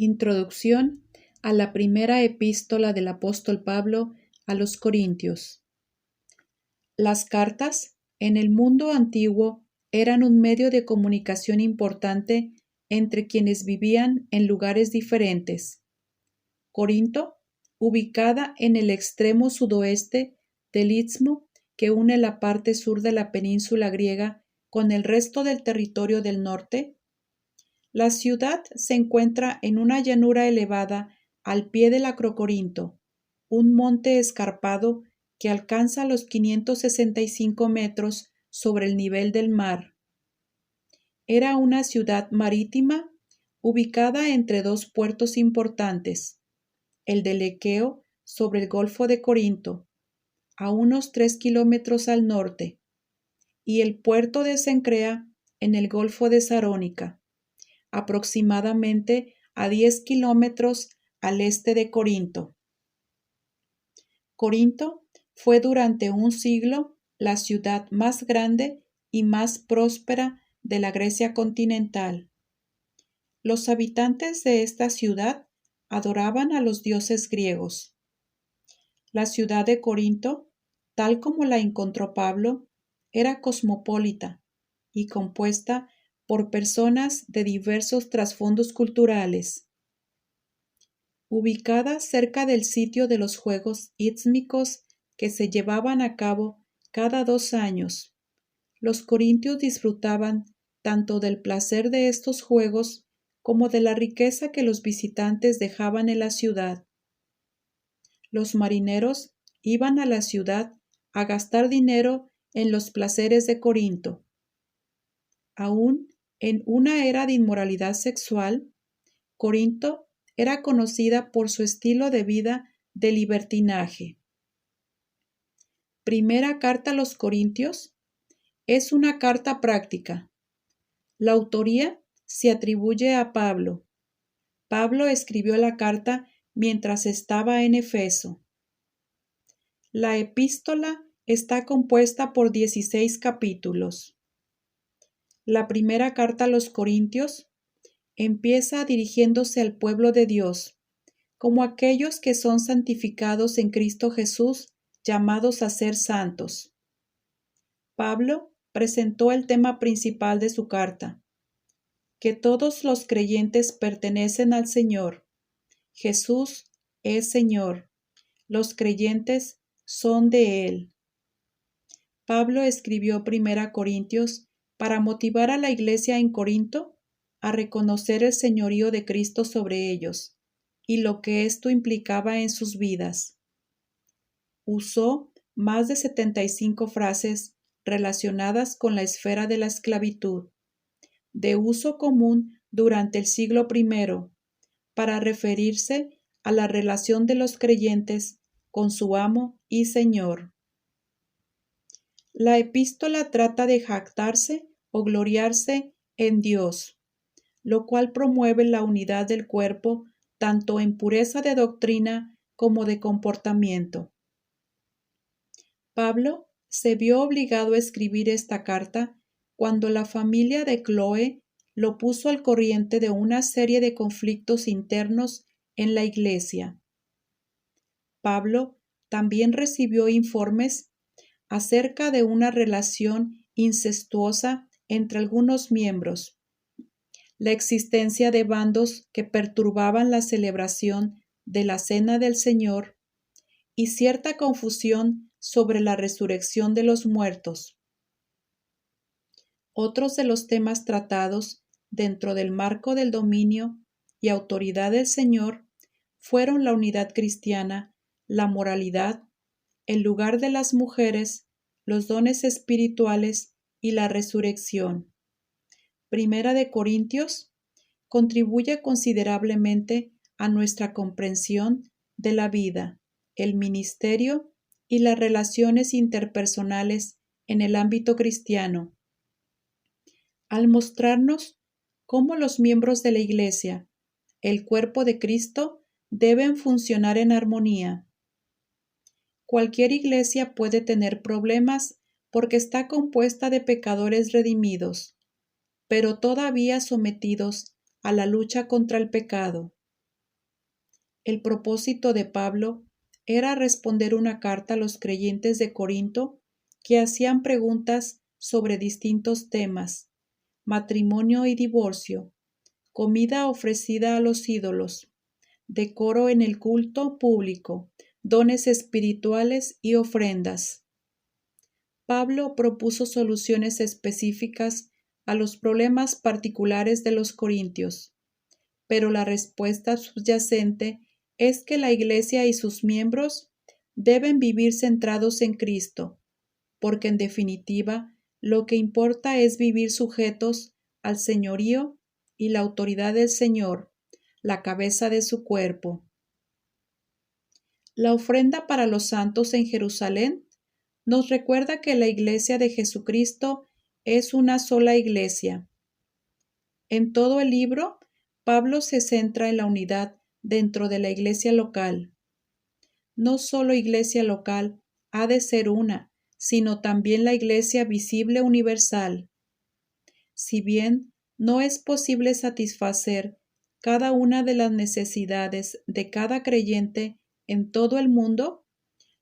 Introducción a la primera epístola del apóstol Pablo a los Corintios. Las cartas, en el mundo antiguo, eran un medio de comunicación importante entre quienes vivían en lugares diferentes. Corinto, ubicada en el extremo sudoeste del istmo que une la parte sur de la península griega con el resto del territorio del norte. La ciudad se encuentra en una llanura elevada al pie del Acrocorinto, un monte escarpado que alcanza los 565 metros sobre el nivel del mar. Era una ciudad marítima ubicada entre dos puertos importantes, el de Lequeo sobre el Golfo de Corinto, a unos 3 kilómetros al norte, y el puerto de Cencrea en el Golfo de Sarónica, aproximadamente a 10 kilómetros al este de Corinto. Corinto fue durante un siglo la ciudad más grande y más próspera de la Grecia continental. Los habitantes de esta ciudad adoraban a los dioses griegos. La ciudad de Corinto, tal como la encontró Pablo, era cosmopolita y compuesta por personas de diversos trasfondos culturales. Ubicada cerca del sitio de los Juegos Istmicos que se llevaban a cabo cada 2 años, los corintios disfrutaban tanto del placer de estos juegos como de la riqueza que los visitantes dejaban en la ciudad. Los marineros iban a la ciudad a gastar dinero en los placeres de Corinto. Aún en una era de inmoralidad sexual, Corinto era conocida por su estilo de vida de libertinaje. Primera carta a los Corintios es una carta práctica. La autoría se atribuye a Pablo. Pablo escribió la carta mientras estaba en Efeso. La epístola está compuesta por 16 capítulos. La primera carta a los Corintios empieza dirigiéndose al pueblo de Dios, como aquellos que son santificados en Cristo Jesús, llamados a ser santos. Pablo presentó el tema principal de su carta, que todos los creyentes pertenecen al Señor. Jesús es Señor. Los creyentes son de Él. Pablo escribió 1 Corintios para motivar a la iglesia en Corinto a reconocer el señorío de Cristo sobre ellos y lo que esto implicaba en sus vidas. Usó más de 75 frases relacionadas con la esfera de la esclavitud, de uso común durante el siglo I, para referirse a la relación de los creyentes con su amo y Señor. La epístola trata de jactarse o gloriarse en Dios, lo cual promueve la unidad del cuerpo tanto en pureza de doctrina como de comportamiento. Pablo se vio obligado a escribir esta carta cuando la familia de Cloé lo puso al corriente de una serie de conflictos internos en la iglesia. Pablo también recibió informes acerca de una relación incestuosa entre algunos miembros, la existencia de bandos que perturbaban la celebración de la Cena del Señor y cierta confusión sobre la resurrección de los muertos. Otros de los temas tratados dentro del marco del dominio y autoridad del Señor fueron la unidad cristiana, la moralidad, el lugar de las mujeres, los dones espirituales y la resurrección. Primera de Corintios contribuye considerablemente a nuestra comprensión de la vida, el ministerio y las relaciones interpersonales en el ámbito cristiano, al mostrarnos cómo los miembros de la Iglesia, el cuerpo de Cristo, deben funcionar en armonía. Cualquier iglesia puede tener problemas porque está compuesta de pecadores redimidos, pero todavía sometidos a la lucha contra el pecado. El propósito de Pablo era responder una carta a los creyentes de Corinto que hacían preguntas sobre distintos temas: matrimonio y divorcio, comida ofrecida a los ídolos, decoro en el culto público, dones espirituales y ofrendas. Pablo propuso soluciones específicas a los problemas particulares de los corintios, pero la respuesta subyacente es que la Iglesia y sus miembros deben vivir centrados en Cristo, porque en definitiva lo que importa es vivir sujetos al señorío y la autoridad del Señor, la cabeza de su cuerpo. La ofrenda para los santos en Jerusalén nos recuerda que la Iglesia de Jesucristo es una sola Iglesia. En todo el libro, Pablo se centra en la unidad dentro de la Iglesia local. No solo Iglesia local ha de ser una, sino también la Iglesia visible universal. Si bien no es posible satisfacer cada una de las necesidades de cada creyente en todo el mundo,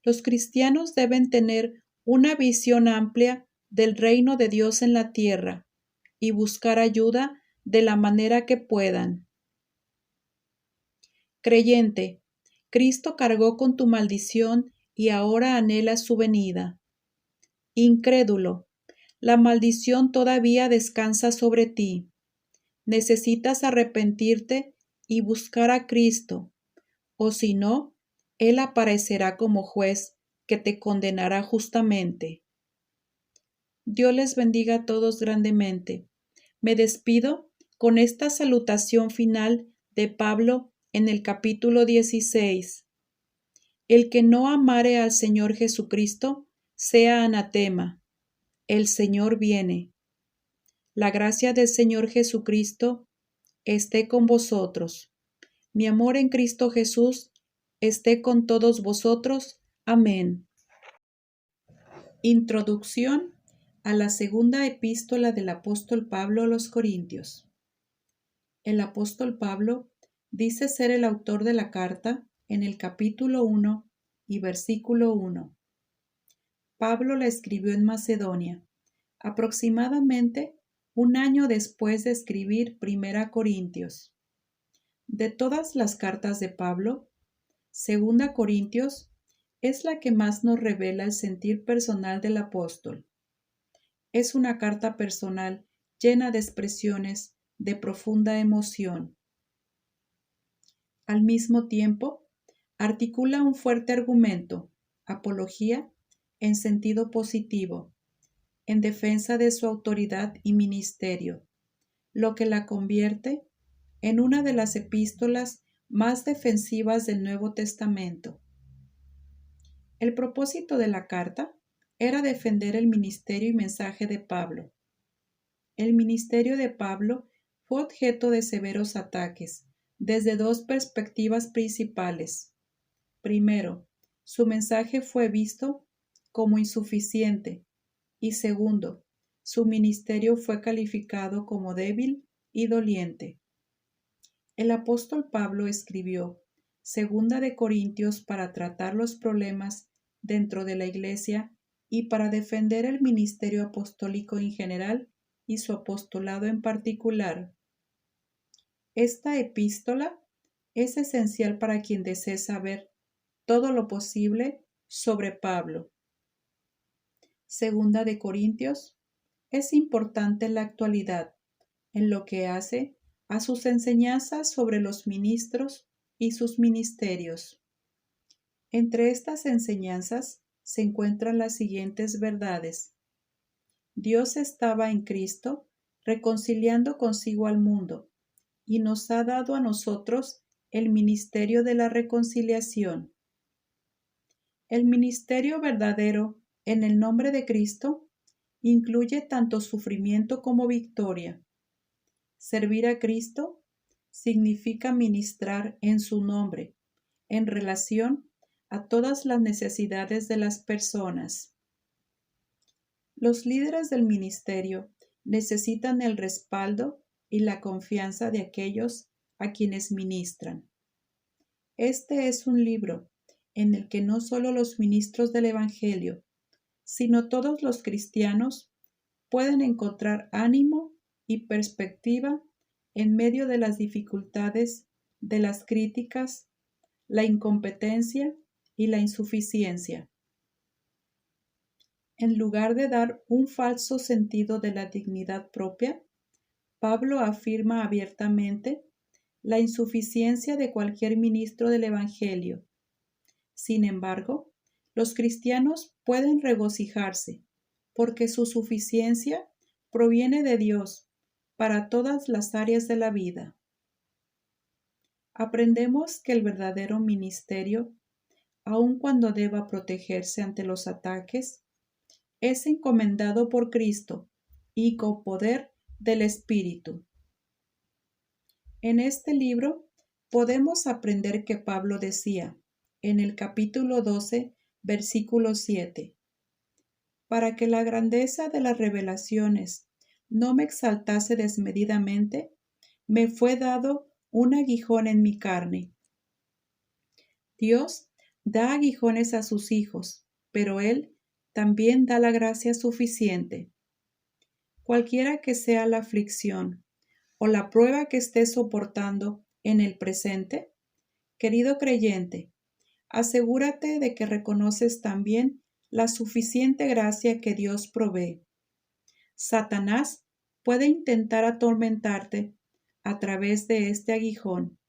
los cristianos deben tener una visión amplia del reino de Dios en la tierra y buscar ayuda de la manera que puedan. Creyente, Cristo cargó con tu maldición y ahora anhela su venida. Incrédulo, la maldición todavía descansa sobre ti. Necesitas arrepentirte y buscar a Cristo, o si no, Él aparecerá como juez que te condenará justamente. Dios les bendiga a todos grandemente. Me despido con esta salutación final de Pablo en el capítulo 16. El que no amare al Señor Jesucristo, sea anatema. El Señor viene. La gracia del Señor Jesucristo esté con vosotros. Mi amor en Cristo Jesús esté con todos vosotros. Amén. Introducción a la segunda epístola del apóstol Pablo a los Corintios. El apóstol Pablo dice ser el autor de la carta en el capítulo 1 y versículo 1. Pablo la escribió en Macedonia, aproximadamente un año después de escribir Primera Corintios. De todas las cartas de Pablo, Segunda Corintios es la que más nos revela el sentir personal del apóstol. Es una carta personal llena de expresiones de profunda emoción. Al mismo tiempo, articula un fuerte argumento, apología, en sentido positivo, en defensa de su autoridad y ministerio, lo que la convierte en una de las epístolas más defensivas del Nuevo Testamento. El propósito de la carta era defender el ministerio y mensaje de Pablo. El ministerio de Pablo fue objeto de severos ataques, desde dos perspectivas principales. Primero, su mensaje fue visto como insuficiente, y segundo, su ministerio fue calificado como débil y doliente. El apóstol Pablo escribió Segunda de Corintios para tratar los problemas dentro de la Iglesia y para defender el ministerio apostólico en general y su apostolado en particular. Esta epístola es esencial para quien desee saber todo lo posible sobre Pablo. Segunda de Corintios es importante en la actualidad, en lo que hace a sus enseñanzas sobre los ministros y sus ministerios. Entre estas enseñanzas se encuentran las siguientes verdades. Dios estaba en Cristo reconciliando consigo al mundo y nos ha dado a nosotros el ministerio de la reconciliación. El ministerio verdadero en el nombre de Cristo incluye tanto sufrimiento como victoria. Servir a Cristo significa ministrar en su nombre, en relación a todas las necesidades de las personas. Los líderes del ministerio necesitan el respaldo y la confianza de aquellos a quienes ministran. Este es un libro en el que no solo los ministros del Evangelio, sino todos los cristianos pueden encontrar ánimo y perspectiva en medio de las dificultades, de las críticas, la incompetencia y la insuficiencia. En lugar de dar un falso sentido de la dignidad propia, Pablo afirma abiertamente la insuficiencia de cualquier ministro del Evangelio. Sin embargo, los cristianos pueden regocijarse, porque su suficiencia proviene de Dios para todas las áreas de la vida. Aprendemos que el verdadero ministerio, aun cuando deba protegerse ante los ataques, es encomendado por Cristo y con poder del Espíritu. En este libro podemos aprender que Pablo decía, en el capítulo 12, versículo 7, para que la grandeza de las revelaciones no me exaltase desmedidamente, me fue dado un aguijón en mi carne. Dios da aguijones a sus hijos, pero Él también da la gracia suficiente. Cualquiera que sea la aflicción o la prueba que estés soportando en el presente, querido creyente, asegúrate de que reconoces también la suficiente gracia que Dios provee. Satanás puede intentar atormentarte a través de este aguijón,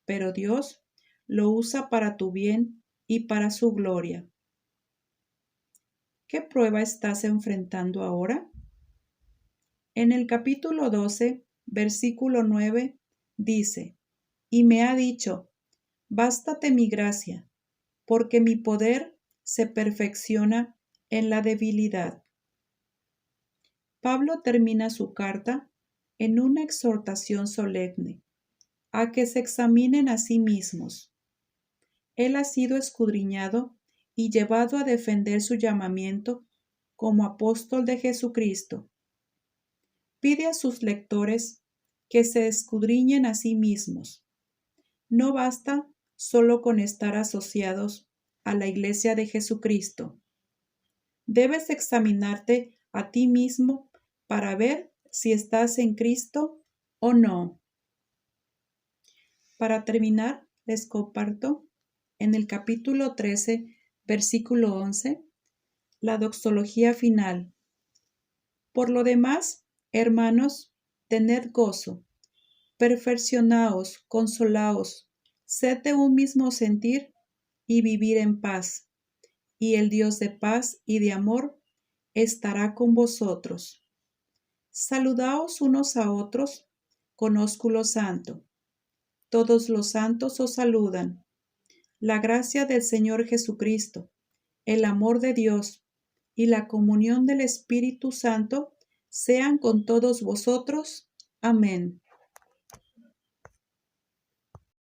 pero Dios lo usa para tu bien y para su gloria. ¿Qué prueba estás enfrentando ahora? En el capítulo 12, versículo 9, dice, y me ha dicho, bástate mi gracia, porque mi poder se perfecciona en la debilidad. Pablo termina su carta en una exhortación solemne a que se examinen a sí mismos. Él ha sido escudriñado y llevado a defender su llamamiento como apóstol de Jesucristo. Pide a sus lectores que se escudriñen a sí mismos. No basta solo con estar asociados a la Iglesia de Jesucristo. Debes examinarte a ti mismo para ver si estás en Cristo o no. Para terminar, les comparto en el capítulo 13, versículo 11, la doxología final. Por lo demás, hermanos, tened gozo, perfeccionaos, consolaos, sed de un mismo sentir y vivir en paz. Y el Dios de paz y de amor estará con vosotros. Saludaos unos a otros con ósculo santo. Todos los santos os saludan. La gracia del Señor Jesucristo, el amor de Dios y la comunión del Espíritu Santo sean con todos vosotros. Amén.